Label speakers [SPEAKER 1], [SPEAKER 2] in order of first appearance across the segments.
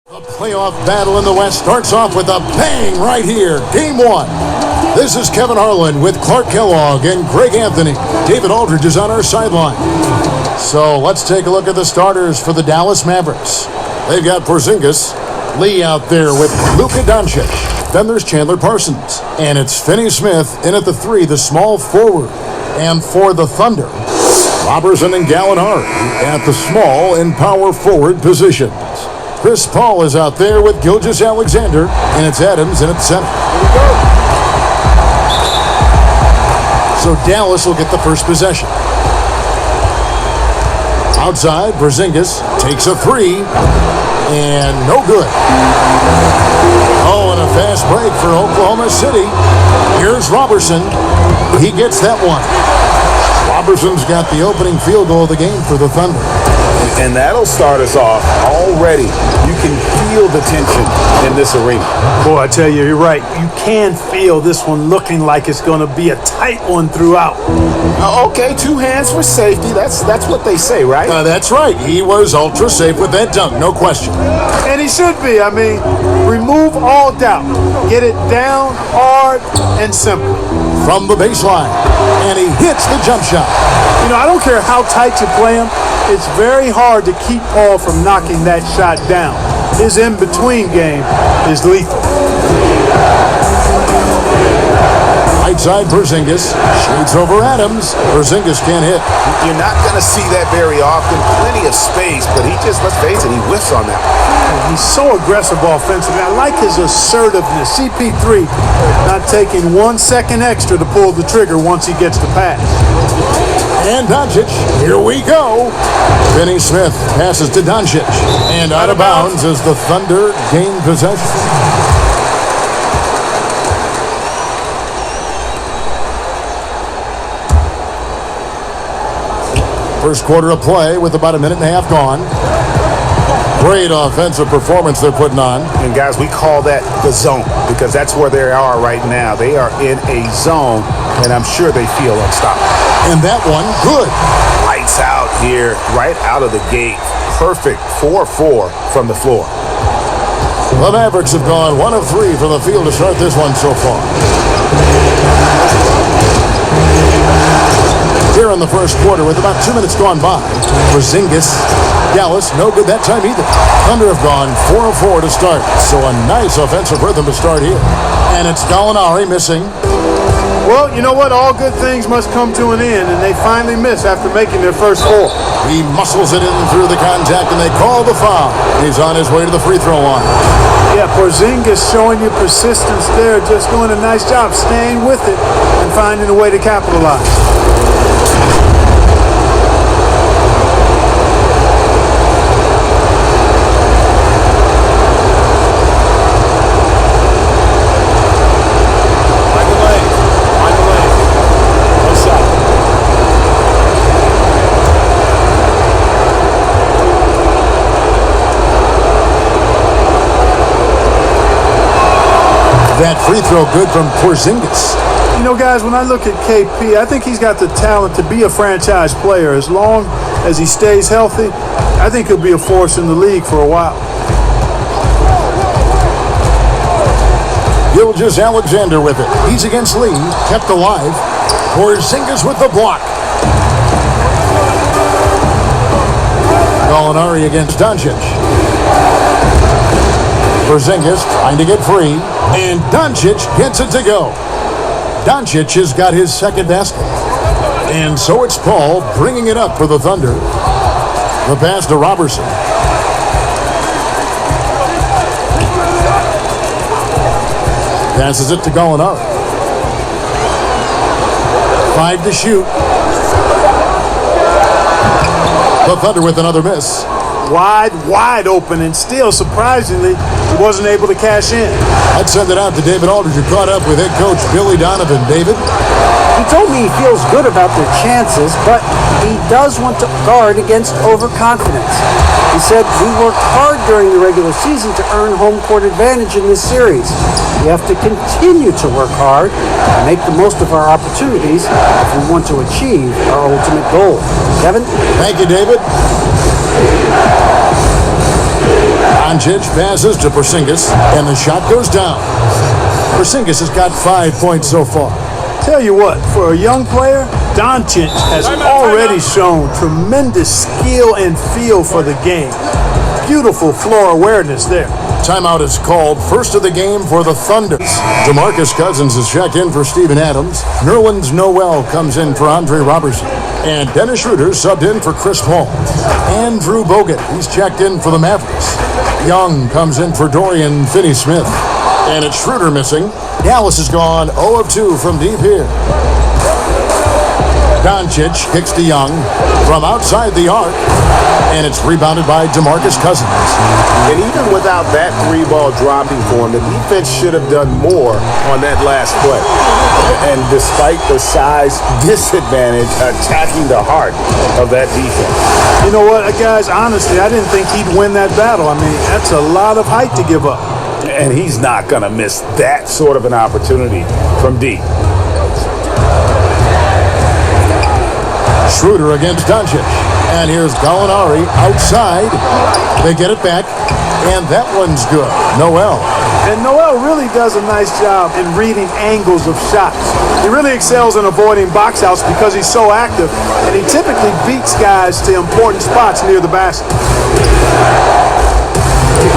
[SPEAKER 1] The playoff battle in the West starts off with a bang right here. Game 1. This is Kevin Harlan with Clark Kellogg and Greg Anthony. David Aldridge is on our sideline. So let's take a look at the starters for the Dallas Mavericks. They've got Porzingis, Lee out there with Luka Doncic. Then there's Chandler Parsons. And it's Finney Smith in at the 3, the small forward. And for the Thunder, Robertson and Gallinari at the small and power forward positions. Chris Paul is out there with Gilgeous-Alexander, and it's Adams in at center. Here we go. So Dallas will get the first possession. Outside, Porzingis takes a 3, and no good. Oh, and a fast break for Oklahoma City. Here's Robertson. He gets that one. Robertson's got the opening field goal of the game for the Thunder.
[SPEAKER 2] And that'll start us off already. You can feel the tension in this arena.
[SPEAKER 3] Boy, I tell you, you're right. You can feel this one looking like it's going to be a tight one throughout.
[SPEAKER 2] Okay, 2 hands for safety. That's what they say, right?
[SPEAKER 1] That's right. He was ultra safe with that dunk, no question.
[SPEAKER 3] And he should be. I mean, remove all doubt. Get it down hard and simple.
[SPEAKER 1] From the baseline, and he hits the jump shot.
[SPEAKER 3] You know, I don't care how tight you play him. It's very hard to keep Paul from knocking that shot down. His in-between game is lethal.
[SPEAKER 1] Right side, Porzingis shoots over Adams. Porzingis can't hit.
[SPEAKER 2] You're not going to see that very often. Plenty of space, but he just, let's face it, he whiffs on that.
[SPEAKER 3] He's so aggressive offensively. I like his assertiveness. CP3 not taking 1 second extra to pull the trigger once he gets the pass.
[SPEAKER 1] And Doncic, here we go. Finney Smith passes to Doncic. And out of bounds as the Thunder gain possession. First quarter of play with about a minute and a half gone. Great offensive performance they're putting on.
[SPEAKER 2] And guys, we call that the zone because that's where they are right now. They are in a zone, and I'm sure they feel unstoppable.
[SPEAKER 1] And that one, good.
[SPEAKER 2] Lights out here, right out of the gate. Perfect 4-4 from the floor.
[SPEAKER 1] The Mavericks have gone 1 of 3 from the field to start this one so far. Here in the first quarter with about 2 minutes gone by. Porzingis, Dallas, no good that time either. Thunder have gone 4 of 4 to start. So a nice offensive rhythm to start here. And it's Gallinari missing.
[SPEAKER 3] Well, you know what? All good things must come to an end, and they finally miss after making their first 4.
[SPEAKER 1] He muscles it in through the contact, and they call the foul. He's on his way to the free throw line.
[SPEAKER 3] Yeah, Porzingis showing you persistence there, just doing a nice job staying with it and finding a way to capitalize.
[SPEAKER 1] That free throw good from Porzingis.
[SPEAKER 3] You know, guys, when I look at KP, I think he's got the talent to be a franchise player. As long as he stays healthy, I think he'll be a force in the league for a while.
[SPEAKER 1] Gilgeous-Alexander with it. He's against Lee, kept alive. Porzingis with the block. Gallinari against Doncic. Porzingis trying to get free, and Doncic gets it to go. Doncic has got his second basket. And so it's Paul bringing it up for the Thunder. The pass to Robertson. Passes it to Gallinari. 5 to shoot. The Thunder with another miss.
[SPEAKER 3] Wide open, and still, surprisingly, he wasn't able to cash in.
[SPEAKER 1] I'd send it out to David Aldridge, who caught up with head coach Billy Donovan. David?
[SPEAKER 4] He told me he feels good about their chances, but he does want to guard against overconfidence. He said, "We worked hard during the regular season to earn home court advantage in this series. We have to continue to work hard and make the most of our opportunities if we want to achieve our ultimate goal." Kevin?
[SPEAKER 1] Thank you, David. Doncic passes to Porzingis, and the shot goes down. Porzingis has got 5 points so far.
[SPEAKER 3] Tell you what, for a young player, Doncic has already shown tremendous skill and feel for the game. Beautiful floor awareness there.
[SPEAKER 1] Timeout is called. First of the game for the Thunder. DeMarcus Cousins is checked in for Steven Adams. Nerlens Noel comes in for Andre Robertson. And Dennis Schroeder subbed in for Chris Paul. Andrew Bogut, he's checked in for the Mavericks. Young comes in for Dorian Finney-Smith. And it's Schroeder missing. Dallas has gone 0 of 2 from deep here. Doncic kicks to Young from outside the arc, and it's rebounded by DeMarcus Cousins.
[SPEAKER 2] And even without that three-ball dropping for him, the defense should have done more on that last play. And despite the size disadvantage, attacking the heart of that defense.
[SPEAKER 3] You know what, guys, honestly, I didn't think he'd win that battle. I mean, that's a lot of height to give up.
[SPEAKER 2] And he's not going to miss that sort of an opportunity from deep.
[SPEAKER 1] Schroeder against Doncic. And here's Gallinari outside. They get it back, and that one's good. Noel.
[SPEAKER 3] And Noel really does a nice job in reading angles of shots. He really excels in avoiding box outs because he's so active, and he typically beats guys to important spots near the basket.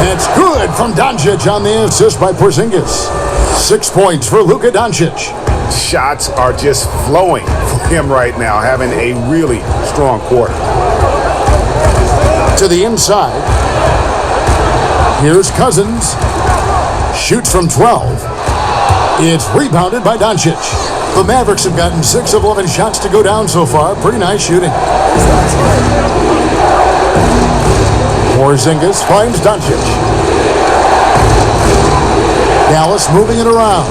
[SPEAKER 1] That's good from Doncic on the assist by Porzingis. 6 points for Luka Doncic.
[SPEAKER 2] Shots are just flowing for him right now, having a really strong quarter.
[SPEAKER 1] To the inside. Here's Cousins. Shoots from 12. It's rebounded by Doncic. The Mavericks have gotten 6 of 11 shots to go down so far. Pretty nice shooting. Porzingis finds Doncic. Dallas moving it around.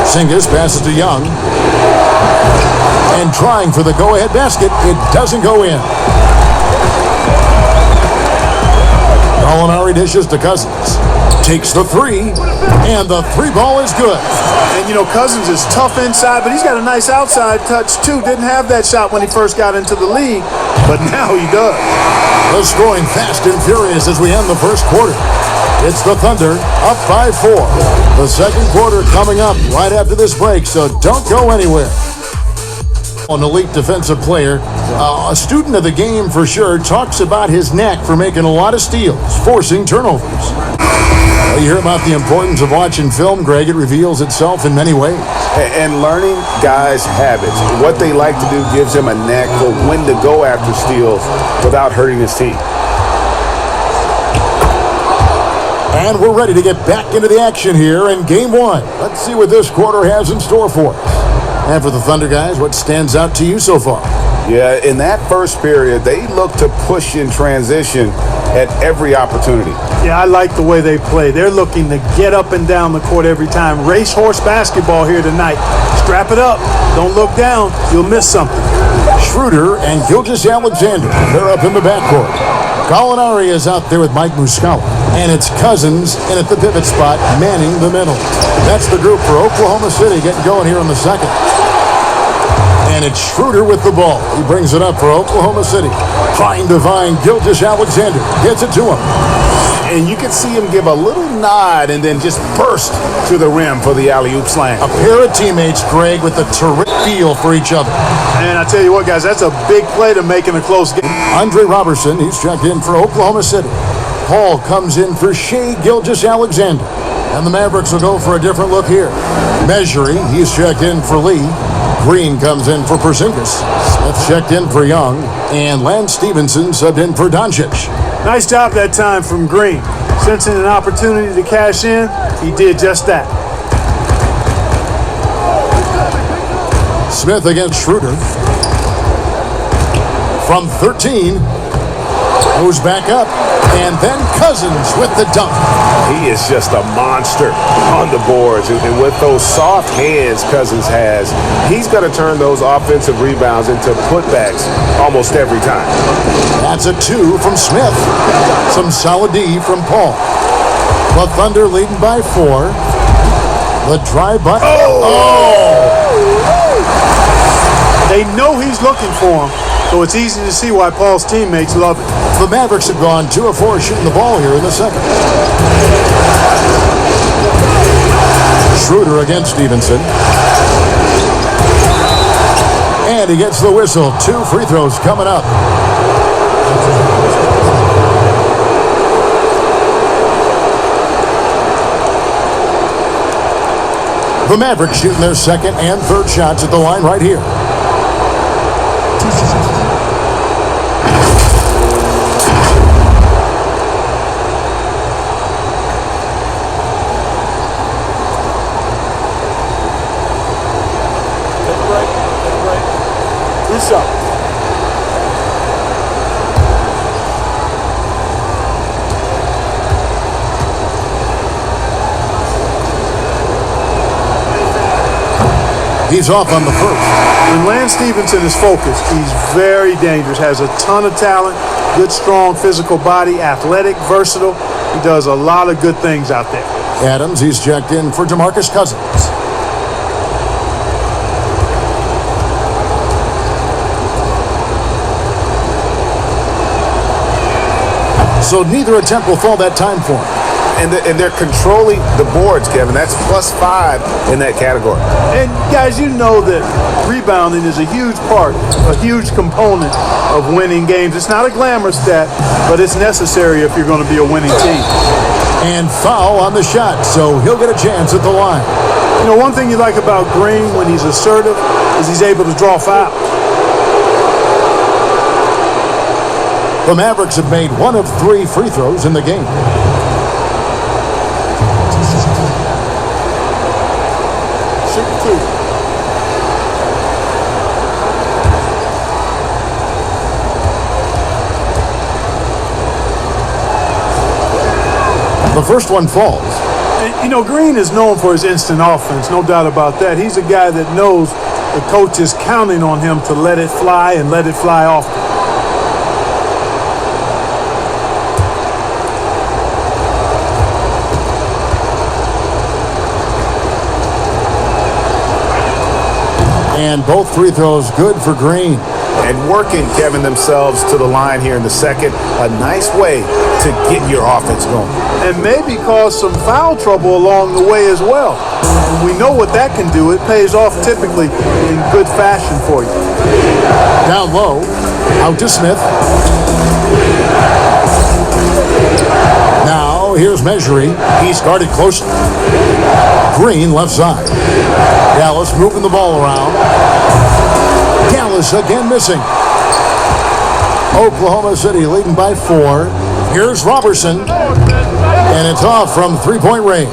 [SPEAKER 1] Porzingis passes to Young. And trying for the go-ahead basket. It doesn't go in. Gallinari dishes to Cousins. Takes the three. And the three ball is good.
[SPEAKER 3] And, you know, Cousins is tough inside, but he's got a nice outside touch, too. Didn't have that shot when he first got into the league, but now he does.
[SPEAKER 1] The scoring fast and furious as we end the first quarter. It's the Thunder up by 4. The second quarter coming up right after this break, so don't go anywhere. An elite defensive player, a student of the game for sure, talks about his knack for making a lot of steals, forcing turnovers. Well, you hear about the importance of watching film, Greg. It reveals itself in many ways.
[SPEAKER 2] And learning guys' habits. What they like to do gives him a knack for when to go after steals without hurting his team.
[SPEAKER 1] And we're ready to get back into the action here in Game 1. Let's see what this quarter has in store for us. And for the Thunder guys, what stands out to you so far?
[SPEAKER 2] Yeah, in that first period, they look to push in transition at every opportunity.
[SPEAKER 3] Yeah, I like the way they play. They're looking to get up and down the court every time. Racehorse basketball here tonight. Strap it up. Don't look down. You'll miss something.
[SPEAKER 1] Schroeder and Gilgeous-Alexander, they're up in the backcourt. Gallinari is out there with Mike Muscala. And it's Cousins in at the pivot spot, manning the middle. That's the group for Oklahoma City getting going here in the second. And it's Schroeder with the ball. He brings it up for Oklahoma City. Trying to find Gilgeous-Alexander. Gets it to him.
[SPEAKER 2] And you can see him give a little nod and then just burst to the rim for the alley-oop slam.
[SPEAKER 1] A pair of teammates, Greg, with a terrific feel for each other.
[SPEAKER 3] And I tell you what, guys, that's a big play to make in a close game.
[SPEAKER 1] Andre Robertson, he's checked in for Oklahoma City. Paul comes in for Shai Gilgeous-Alexander. And the Mavericks will go for a different look here. Measuring, he's checked in for Lee. Green comes in for Porzingis. Smith checked in for Young. And Lance Stevenson subbed in for Doncic.
[SPEAKER 3] Nice job that time from Green. Sensing an opportunity to cash in, he did just that.
[SPEAKER 1] Smith against Schroeder. From 13. Goes back up. And then Cousins with the dunk.
[SPEAKER 2] He is just a monster on the boards. And with those soft hands Cousins has, he's going to turn those offensive rebounds into putbacks almost every time.
[SPEAKER 1] That's a 2 from Smith. Some solid D from Paul. The Thunder leading by 4. The drive by...
[SPEAKER 3] They know he's looking for him. So it's easy to see why Paul's teammates love it.
[SPEAKER 1] The Mavericks have gone 2 of 4 shooting the ball here in the second. Schroeder against Stevenson. And he gets the whistle. 2 free throws coming up. The Mavericks shooting their second and third shots at the line right here. He's off on the first.
[SPEAKER 3] When Lance Stevenson is focused, he's very dangerous, has a ton of talent, good, strong physical body, athletic, versatile. He does a lot of good things out there.
[SPEAKER 1] Adams, he's checked in for DeMarcus Cousins. So neither attempt will fall that time for him.
[SPEAKER 2] And they're controlling the boards, Kevin. That's +5 in that category.
[SPEAKER 3] And guys, you know that rebounding is a huge part, a huge component of winning games. It's not a glamour stat, but it's necessary if you're going to be a winning team.
[SPEAKER 1] And foul on the shot, so he'll get a chance at the line.
[SPEAKER 3] You know, one thing you like about Green when he's assertive is he's able to draw fouls.
[SPEAKER 1] The Mavericks have made 1 of 3 free throws in the game. The first one falls.
[SPEAKER 3] You know, Green is known for his instant offense, no doubt about that. He's a guy that knows the coach is counting on him to let it fly and let it fly often.
[SPEAKER 1] And both free throws good for Green.
[SPEAKER 2] And working, Kevin, themselves to the line here in the second. A nice way to get your offense going.
[SPEAKER 3] And maybe cause some foul trouble along the way as well. And we know what that can do. It pays off typically in good fashion for you.
[SPEAKER 1] Down low, out to Smith. Now, here's Measury. He's guarded closely. Green left side. Dallas moving the ball around. Dallas again missing. Oklahoma City leading by 4. Here's Robertson. And it's off from three-point range.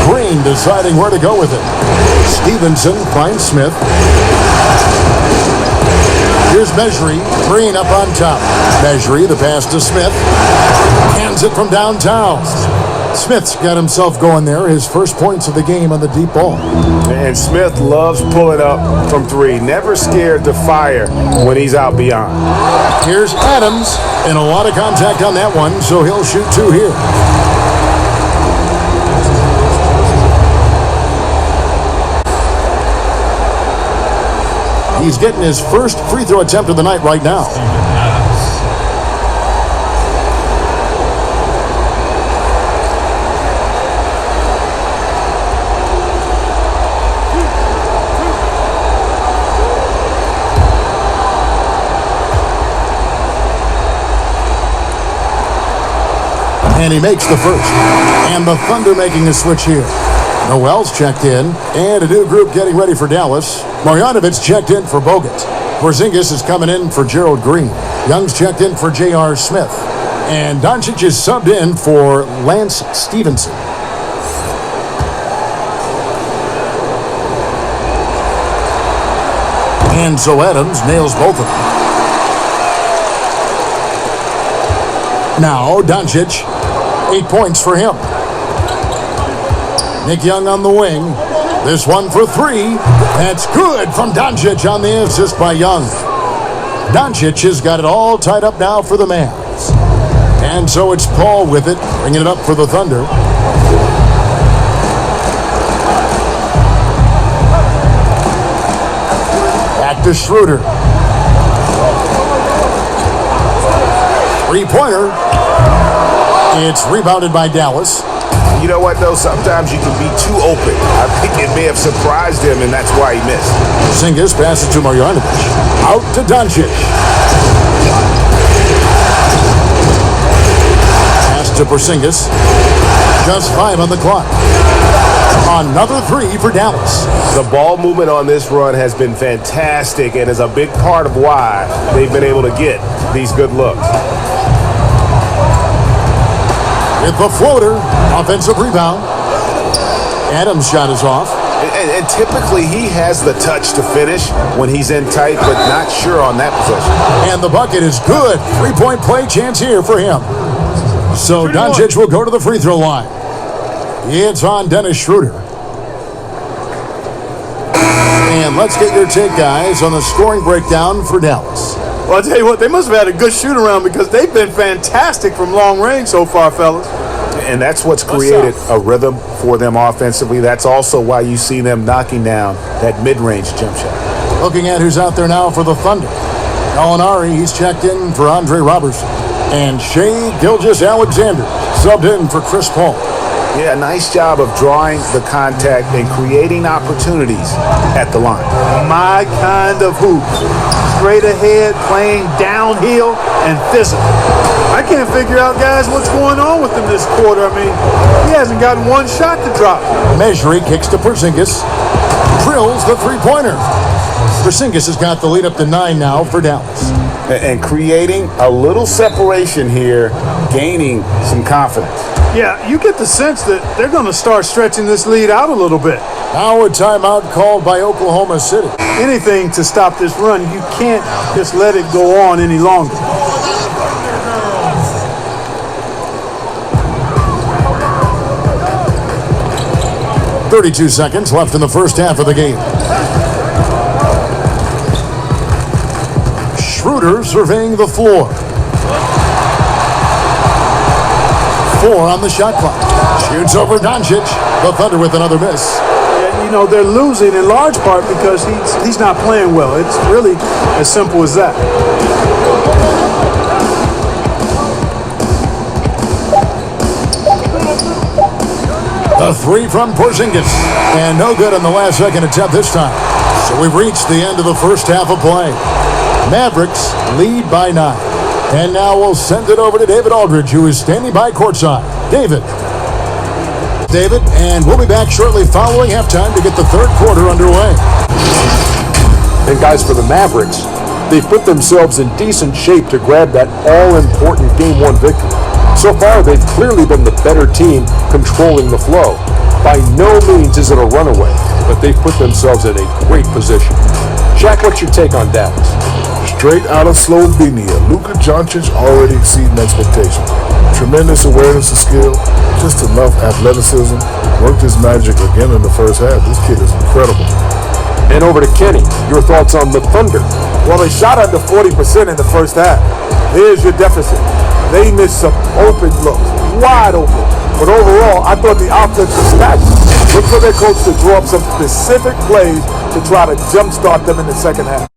[SPEAKER 1] Green deciding where to go with it. Stevenson finds Smith. Here's Measury. Green up on top. Measury, the pass to Smith. Hands it from downtown. Smith's got himself going there. His first points of the game on the deep ball.
[SPEAKER 2] And Smith loves pulling up from 3. Never scared to fire when he's out beyond.
[SPEAKER 1] Here's Adams. And a lot of contact on that one, so he'll shoot 2 here. He's getting his first free throw attempt of the night right now. And he makes the first. And the Thunder making a switch here. Noel's checked in, and a new group getting ready for Dallas. Marjanovic checked in for Bogut. Porzingis is coming in for Gerald Green. Young's checked in for J.R. Smith. And Doncic is subbed in for Lance Stevenson. And so Adams nails both of them. Now Doncic, 8 points for him. Nick Young on the wing. This one for 3. That's good from Doncic on the assist by Young. Doncic has got it all tied up now for the Mavs. And so it's Paul with it, bringing it up for the Thunder. to Schroeder. Three-pointer. It's rebounded by Dallas.
[SPEAKER 2] You know what, though? Sometimes you can be too open. I think it may have surprised him, and that's why he missed.
[SPEAKER 1] Porzingis passes to Marjanovic. Out to Doncic. Pass to Porzingis. Just 5 on the clock. Another 3 for Dallas.
[SPEAKER 2] The ball movement on this run has been fantastic and is a big part of why they've been able to get these good looks.
[SPEAKER 1] With the floater, offensive rebound. Adams' shot is off.
[SPEAKER 2] And typically he has the touch to finish when he's in tight, but not sure on that possession.
[SPEAKER 1] And the bucket is good. 3-point play chance here for him. So Doncic will go to the free throw line. It's on Dennis Schroeder. And let's get your take, guys, on the scoring breakdown for Dallas.
[SPEAKER 3] Well, I'll tell you what, they must have had a good shoot-around because they've been fantastic from long range so far, fellas.
[SPEAKER 2] And that's what's created a rhythm for them offensively. That's also why you see them knocking down that mid-range jump shot.
[SPEAKER 1] Looking at who's out there now for the Thunder. Gallinari, he's checked in for Andre Robertson. And Shai Gilgeous-Alexander subbed in for Chris Paul.
[SPEAKER 2] Yeah, nice job of drawing the contact and creating opportunities at the line.
[SPEAKER 3] My kind of hoop. Straight ahead, playing downhill, and physical. I can't figure out, guys, what's going on with him this quarter. I mean, he hasn't gotten one shot to drop.
[SPEAKER 1] Mejri kicks to Porzingis. Drills the three-pointer. Porzingis has got the lead up to 9 now for Dallas.
[SPEAKER 2] And creating a little separation here, gaining some confidence.
[SPEAKER 3] Yeah, you get the sense that they're going to start stretching this lead out a little bit.
[SPEAKER 1] Now a timeout called by Oklahoma City.
[SPEAKER 3] Anything to stop this run. You can't just let it go on any longer.
[SPEAKER 1] .32 seconds left in the first half of the game. Schroeder surveying the floor. 4 on the shot clock. Shoots over Doncic. The Thunder with another miss.
[SPEAKER 3] And, you know, they're losing in large part because he's not playing well. It's really as simple as that.
[SPEAKER 1] The 3 from Porzingis. And no good on the last second attempt this time. So we've reached the end of the first half of play. Mavericks lead by 9. And now we'll send it over to David Aldridge, who is standing by courtside. David, and we'll be back shortly following halftime to get the third quarter underway.
[SPEAKER 5] And guys, for the Mavericks, they've put themselves in decent shape to grab that all-important Game 1 victory. So far, they've clearly been the better team controlling the flow. By no means is it a runaway, but they've put themselves in a great position. Shaq, what's your take on Dallas?
[SPEAKER 6] Straight out of Slovenia, Luka Doncic already exceeding expectations. Tremendous awareness and skill, just enough athleticism. Worked his magic again in the first half. This kid is incredible.
[SPEAKER 5] And over to Kenny, your thoughts on the Thunder?
[SPEAKER 7] Well, they shot under 40% in the first half. Here's your deficit. They missed some open looks, wide open. But overall, I thought the offense was stagnant. Look for their coach to draw up some specific plays to try to jumpstart them in the second half.